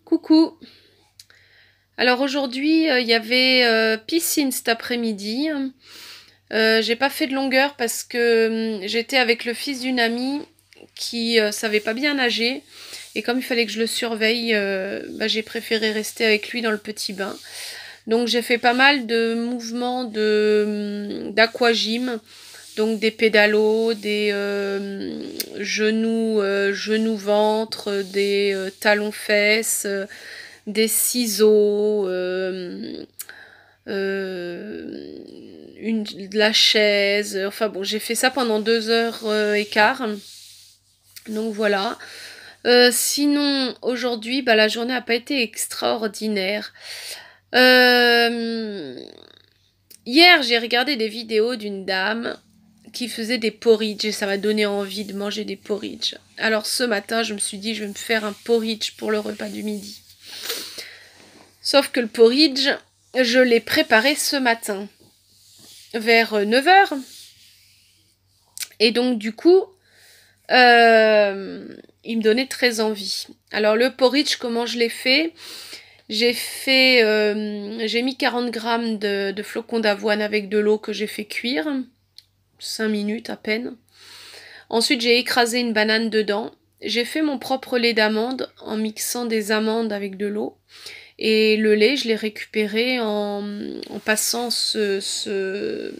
Coucou. Alors aujourd'hui, il y avait piscine cet après-midi. J'ai pas fait de longueur parce que j'étais avec le fils d'une amie qui savait pas bien nager. Et comme il fallait que je le surveille, j'ai préféré rester avec lui dans le petit bain. Donc j'ai fait pas mal de mouvements d'aquagym. Donc des pédalos, des genoux ventre, des talons-fesses, des ciseaux, de la chaise. Enfin bon, j'ai fait ça pendant 2 heures et quart. Donc voilà. Sinon, aujourd'hui, la journée n'a pas été extraordinaire. Hier, j'ai regardé des vidéos d'une dame qui faisait des porridge et ça m'a donné envie de manger des porridge. Alors ce matin, je me suis dit, je vais me faire un porridge pour le repas du midi. Sauf que le porridge, je l'ai préparé ce matin, vers 9 h. Et donc du coup, il me donnait très envie. Alors le porridge, comment je l'ai fait ? J'ai mis 40 grammes de flocons d'avoine avec de l'eau que j'ai fait cuire, 5 minutes à peine. Ensuite, j'ai écrasé une banane dedans. J'ai fait mon propre lait d'amande en mixant des amandes avec de l'eau. Et le lait, je l'ai récupéré en passant ce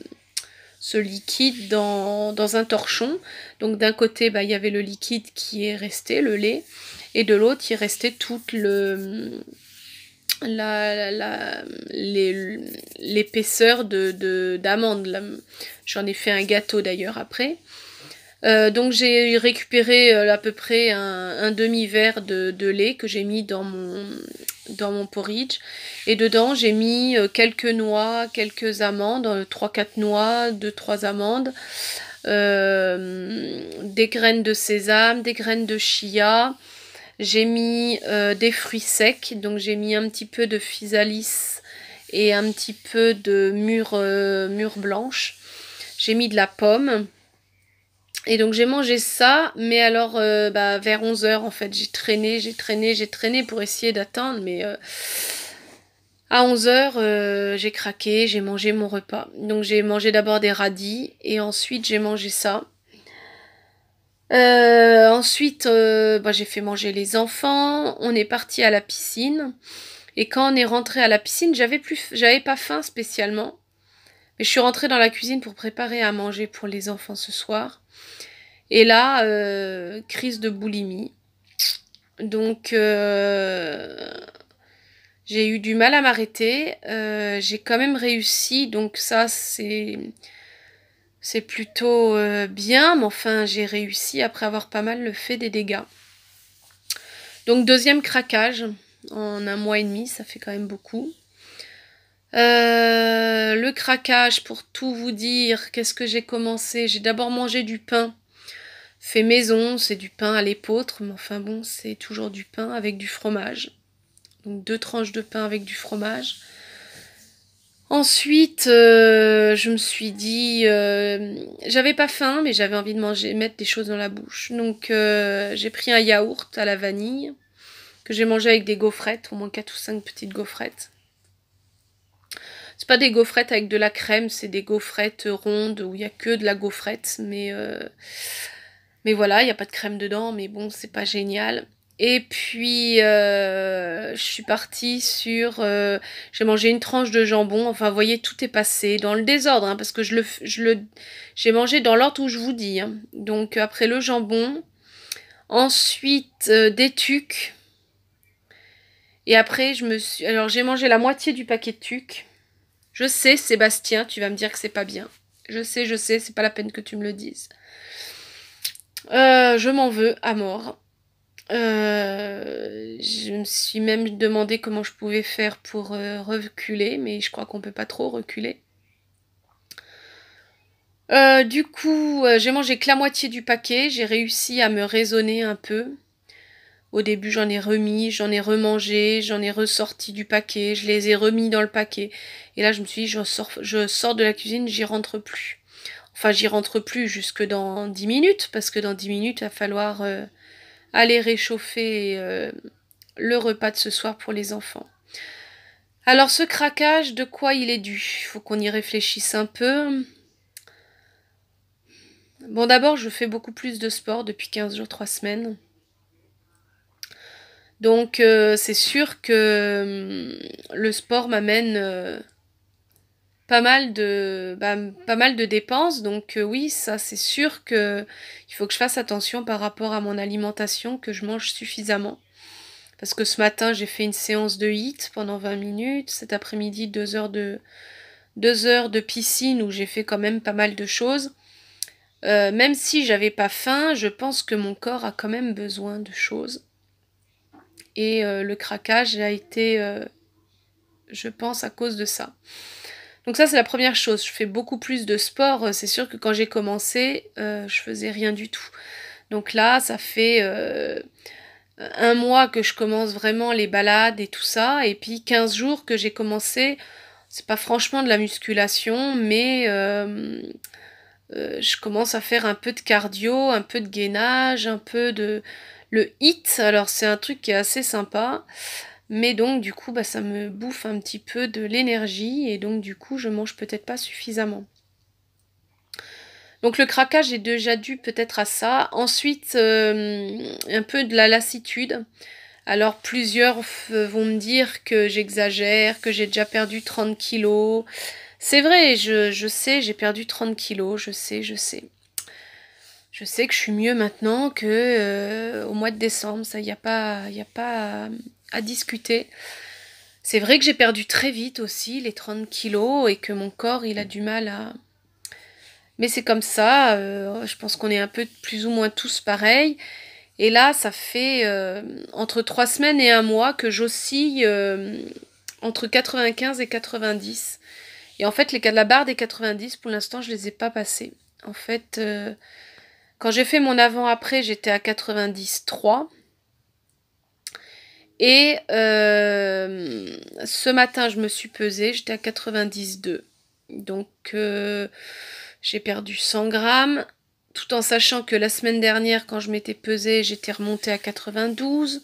liquide dans un torchon. Donc d'un côté, il y avait le liquide qui est resté, le lait, et de l'autre, il restait toute l'épaisseur d'amande. J'en ai fait un gâteau d'ailleurs après. Donc j'ai récupéré à peu près un demi-verre de lait que j'ai mis dans mon porridge. Et dedans, j'ai mis quelques noix, quelques amandes, 3-4 noix, 2-3 amandes, des graines de sésame, des graines de chia. J'ai mis des fruits secs, donc j'ai mis un petit peu de physalis et un petit peu de mûre blanche. J'ai mis de la pomme. Et donc j'ai mangé ça, mais alors vers 11 h en fait, j'ai traîné pour essayer d'atteindre, mais à 11 h j'ai craqué, j'ai mangé mon repas. Donc j'ai mangé d'abord des radis et ensuite j'ai mangé ça. Ensuite j'ai fait manger les enfants, on est parti à la piscine. Et quand on est rentré à la piscine, j'avais pas faim spécialement. Mais je suis rentrée dans la cuisine pour préparer à manger pour les enfants ce soir. Et là, crise de boulimie. Donc, j'ai eu du mal à m'arrêter. J'ai quand même réussi. Donc ça, c'est plutôt bien. Mais enfin, j'ai réussi après avoir pas mal fait des dégâts. Donc, deuxième craquage en 1 mois et demi. Ça fait quand même beaucoup. Le craquage, pour tout vous dire, qu'est-ce que j'ai commencé ? J'ai d'abord mangé du pain. Fait maison, c'est du pain à l'épeautre, mais enfin bon, c'est toujours du pain avec du fromage. Donc 2 tranches de pain avec du fromage. Ensuite, je me suis dit, j'avais pas faim, mais j'avais envie de mettre des choses dans la bouche. Donc j'ai pris un yaourt à la vanille, que j'ai mangé avec des gaufrettes, au moins 4 ou 5 petites gaufrettes. C'est pas des gaufrettes avec de la crème, c'est des gaufrettes rondes où il n'y a que de la gaufrette, mais voilà, il n'y a pas de crème dedans, mais bon, c'est pas génial. Et puis, je suis partie sur... j'ai mangé une tranche de jambon. Enfin, vous voyez, tout est passé dans le désordre, hein, parce que j'ai mangé dans l'ordre où je vous dis. Hein. Donc, après le jambon. Ensuite, des tucs. Et après, alors, j'ai mangé la moitié du paquet de tucs. Je sais, Sébastien, tu vas me dire que c'est pas bien. Je sais, c'est pas la peine que tu me le dises. Je m'en veux à mort. Je me suis même demandé comment je pouvais faire pour reculer, mais je crois qu'on peut pas trop reculer. Du coup, j'ai mangé que la moitié du paquet. J'ai réussi à me raisonner un peu. Au début, j'en ai remangé, j'en ai ressorti du paquet, je les ai remis dans le paquet. Et là, je me suis dit, je sors de la cuisine, j'y rentre plus. Enfin, j'y rentre plus jusque dans 10 minutes, parce que dans 10 minutes, il va falloir aller réchauffer le repas de ce soir pour les enfants. Alors ce craquage, de quoi il est dû? Il faut qu'on y réfléchisse un peu. Bon, d'abord, je fais beaucoup plus de sport depuis 15 jours, 3 semaines. Donc c'est sûr que le sport m'amène pas mal de dépenses. Donc oui, ça c'est sûr que il faut que je fasse attention par rapport à mon alimentation, que je mange suffisamment. Parce que ce matin, j'ai fait une séance de HIIT pendant 20 minutes. Cet après-midi, 2 heures de piscine où j'ai fait quand même pas mal de choses. Même si j'avais pas faim, je pense que mon corps a quand même besoin de choses. Et le craquage a été, je pense, à cause de ça. Donc ça, c'est la première chose. Je fais beaucoup plus de sport. C'est sûr que quand j'ai commencé, je faisais rien du tout. Donc là, ça fait 1 mois que je commence vraiment les balades et tout ça. Et puis 15 jours que j'ai commencé, c'est pas franchement de la musculation, mais je commence à faire un peu de cardio, un peu de gainage, un peu de... Le HIIT, alors c'est un truc qui est assez sympa. Mais donc du coup, ça me bouffe un petit peu de l'énergie et donc du coup, je mange peut-être pas suffisamment. Donc le craquage est déjà dû peut-être à ça. Ensuite, un peu de la lassitude. Alors plusieurs vont me dire que j'exagère, que j'ai déjà perdu 30 kilos. C'est vrai, je sais, j'ai perdu 30 kilos, je sais, je sais. Je sais que je suis mieux maintenant que au mois de décembre, ça, y a pas à discuter. C'est vrai que j'ai perdu très vite aussi les 30 kilos et que mon corps, il a du mal à... Mais c'est comme ça, je pense qu'on est un peu plus ou moins tous pareils. Et là, ça fait entre 3 semaines et 1 mois que j'oscille entre 95 et 90. Et en fait, la barre des 90, pour l'instant, je les ai pas passés. En fait, quand j'ai fait mon avant-après, j'étais à 93. Et ce matin, je me suis pesée, j'étais à 92. Donc, j'ai perdu 100 grammes, tout en sachant que la semaine dernière, quand je m'étais pesée, j'étais remontée à 92.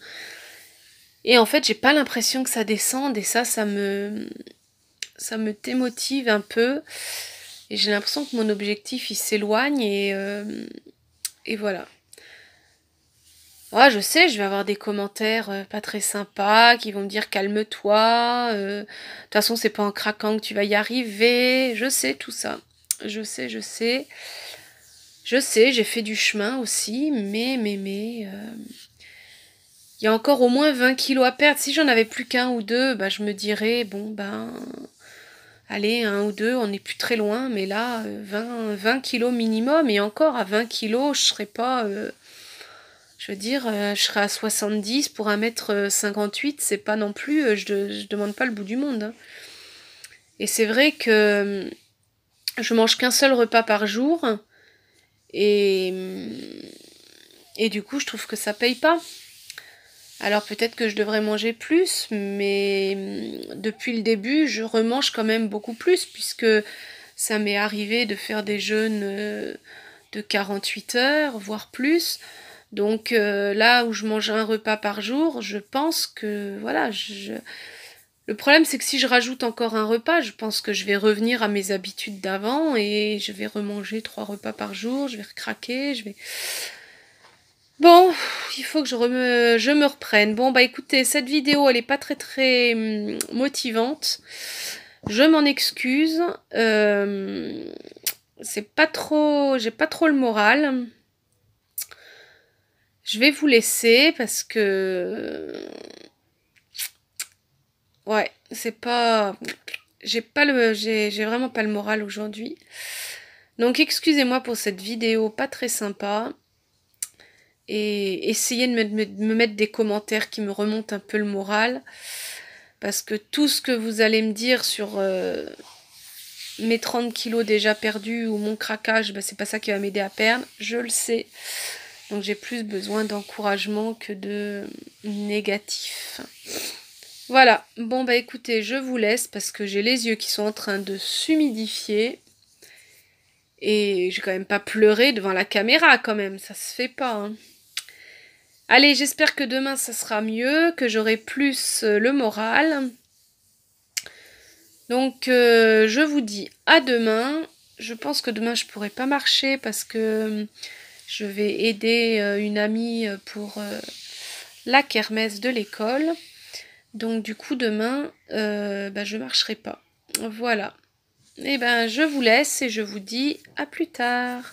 Et en fait, j'ai pas l'impression que ça descende, et ça me démotive un peu. Et j'ai l'impression que mon objectif, il s'éloigne, et voilà. Ah, je sais, je vais avoir des commentaires pas très sympas qui vont me dire calme-toi, de toute façon c'est pas en craquant que tu vas y arriver, je sais tout ça, je sais, j'ai fait du chemin aussi, mais, il y a encore au moins 20 kilos à perdre. Si j'en avais plus qu'un ou deux, je me dirais, bon allez, un ou deux, on n'est plus très loin, mais là, 20 kilos minimum, et encore à 20 kilos, je serais pas... je veux dire, je serais à 70 pour 1m58, c'est pas non plus, je demande pas le bout du monde. Hein. Et c'est vrai que je mange qu'un seul repas par jour, et, et du coup, je trouve que ça paye pas. Alors peut-être que je devrais manger plus, mais depuis le début, je remange quand même beaucoup plus, puisque ça m'est arrivé de faire des jeûnes de 48 heures, voire plus. Donc là où je mange un repas par jour, je pense que voilà, le problème c'est que si je rajoute encore un repas, je pense que je vais revenir à mes habitudes d'avant et je vais remanger 3 repas par jour, je vais recraquer, Bon, il faut que je me reprenne. Bon écoutez, cette vidéo elle est pas très motivante. Je m'en excuse. C'est pas trop, j'ai pas trop le moral. Je vais vous laisser parce que ouais, c'est pas j'ai vraiment pas le moral aujourd'hui. Donc excusez-moi pour cette vidéo pas très sympa et essayez de me mettre des commentaires qui me remontent un peu le moral parce que tout ce que vous allez me dire sur mes 30 kilos déjà perdus ou mon craquage, c'est pas ça qui va m'aider à perdre, je le sais. Donc j'ai plus besoin d'encouragement que de négatif. Voilà, bon écoutez, je vous laisse parce que j'ai les yeux qui sont en train de s'humidifier. Et j'ai quand même pas pleuré devant la caméra quand même, ça se fait pas. Hein. Allez, j'espère que demain ça sera mieux, que j'aurai plus le moral. Donc je vous dis à demain. Je pense que demain je pourrai pas marcher parce que je vais aider une amie pour la kermesse de l'école. Donc du coup demain je marcherai pas. Voilà. Et ben je vous laisse et je vous dis à plus tard.